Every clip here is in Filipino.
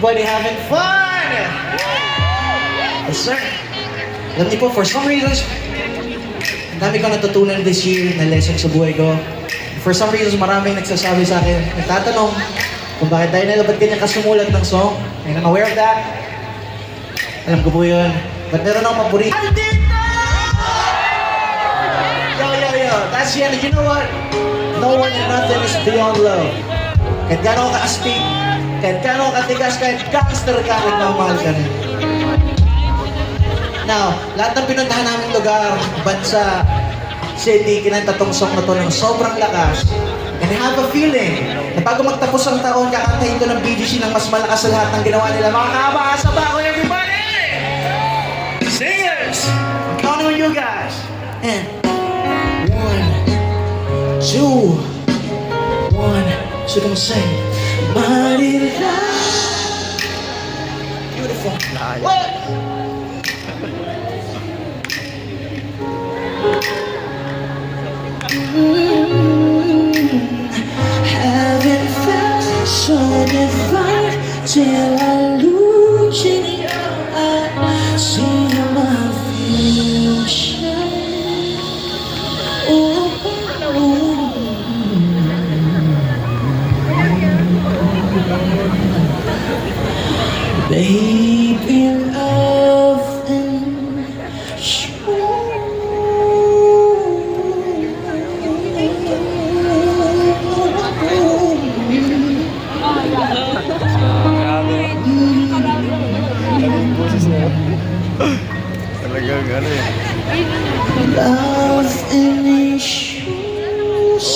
everybody having fun? Yes, sir. Alam niyo po, for some reasons, ang dami ko natutunan this year na lesson sa buhay ko. For some reasons, maraming nagsasabi sa akin, nagtatanong kung bakit tayo nila, ba't ganyan kasumulat ng song? And I'm aware of that. Alam ko po yun. But meron akong paborito. Andito! Yo. That's the end. You know what? No one and nothing is beyond love. Kahit gano'n ka astig, kahit gano'n ka tigas, kahit gangster ka, nagmamahal ka rin. Now, lahat ng pinuntahan naming lugar, bansa, city, kinanta tong song na to ng sobrang lakas. And I have a feeling na bago magtapos ang taon, kakantahin ko ng BGC ng mas malakas sa lahat ng ginawa nila. Mga kaabasa ba ako, everybody? Singers! I'm counting on you guys. And 1, 2, 1. So come sing. Manila. Beautiful. What? Haven't felt so divine till I look in your eyes, see my future. Baby, love and Talagang ano eh. love and issues.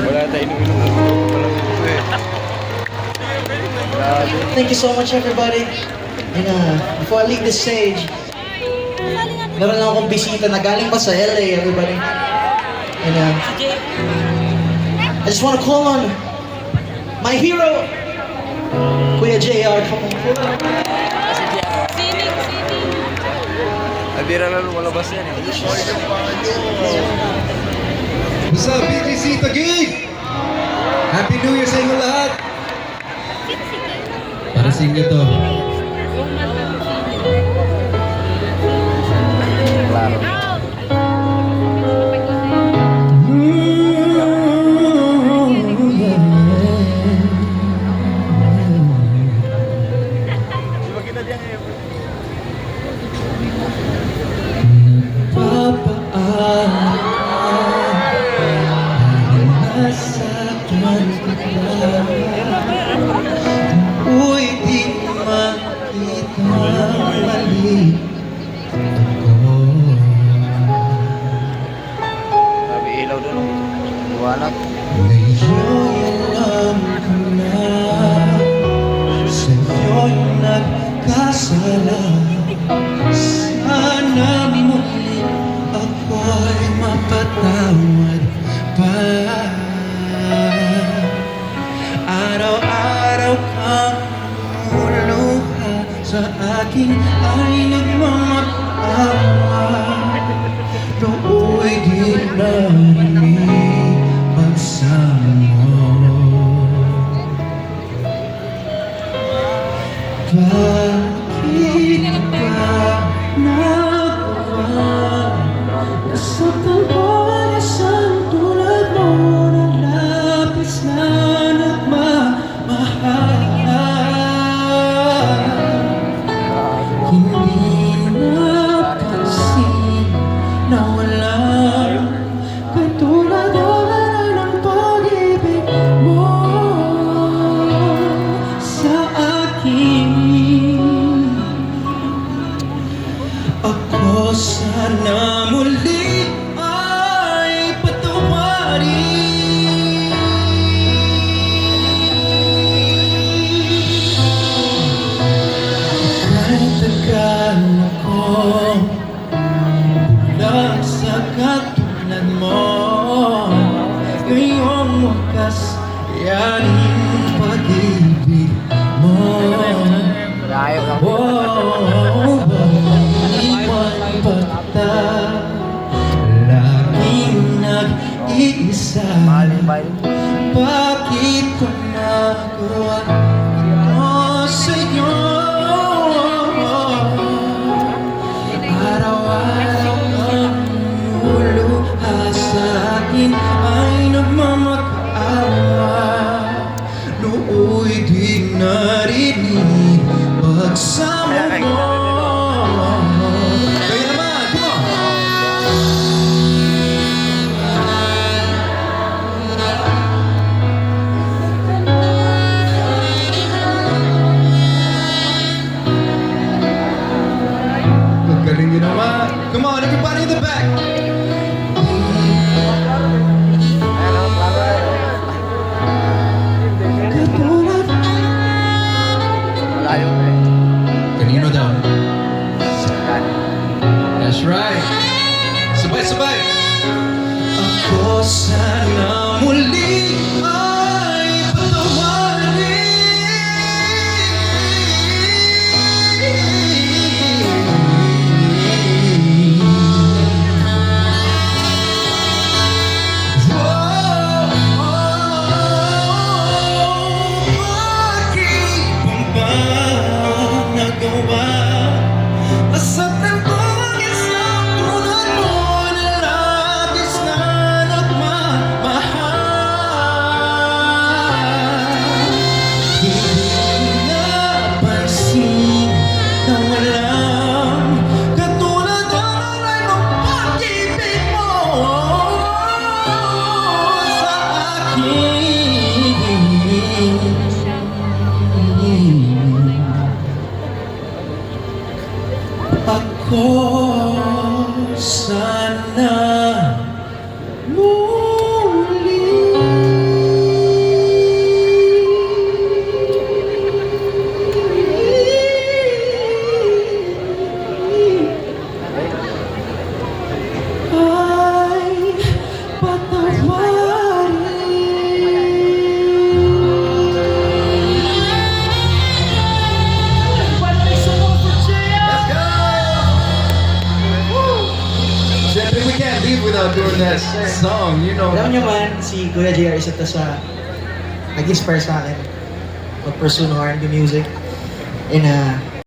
Wala tayo inuminom. Thank you so much, everybody. And before I leave the stage, meron lang akong bisita na galing pa sa LA, everybody. And I just want to call on my hero, Kuya JR. Come on. Hindi na lumalabas yan eh. What's up, BGC Taguig? Happy New Year sa inyo lahat! Para sa inyo to. Klaro. Uy, di makita mali ako. Sabi ilaw doon. Buwanag. Ngayon alam ko na sa'yo'y nagkasala. Sana muli ako'y mapatawad pa. Araw-araw kang lumuluha sa akin ay nagmamatawa. Nooy di narinig pagsama mo. Bakit ba nagawa nasaktan ko na isang tulad mo na labis na nagmamahal? Hindi napansin na wala katulad ng pag-ibig mo sa akin. Ako sana muli ay patawarin. Kahit tagal ako bulag sa katulad mo, ngayong wakas yaring pag-ibig mo. Ayaw ka. Iwan pa kita Galing din naman. Come on, everybody in the back. Katulad Malayo na eh. Kanino daw? Yan. That's right. Sabay-sabay. ako sana muli ay Nasaktan ko ang isang tulad mo na labis na nagmamahal. Hindi napansin na walang katulad ng ay pag-ibig mo sa akin. Ako sana muli. Ay Let's go! Siyempre, we can't leave without doing that song, you know. Alam nyo man, si Kuya JR isa to sa nag-inspire sa akin mag-pursue ng R&B music. And